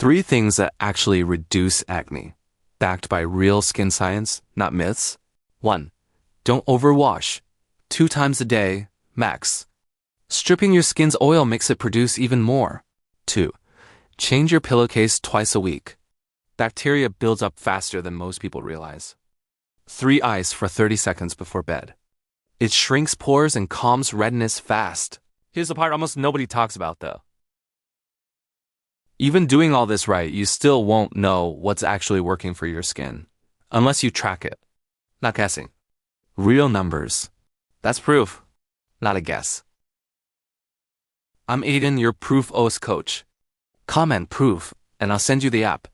3 things that actually reduce acne, backed by real skin science, not myths. 1. Don't overwash. 2 times a day, max. Stripping your skin's oil makes it produce even more. 2. Change your pillowcase twice a week. Bacteria builds up faster than most people realize. 3. Ice for 30 seconds before bed. It shrinks pores and calms redness fast. Here's the part almost nobody talks about though. Even doing all this right, you still won't know what's actually working for your skin, unless you track it. Not guessing. Real numbers. That's proof, not a guess. I'm Aiden, your Proof OS coach. Comment proof, and I'll send you the app.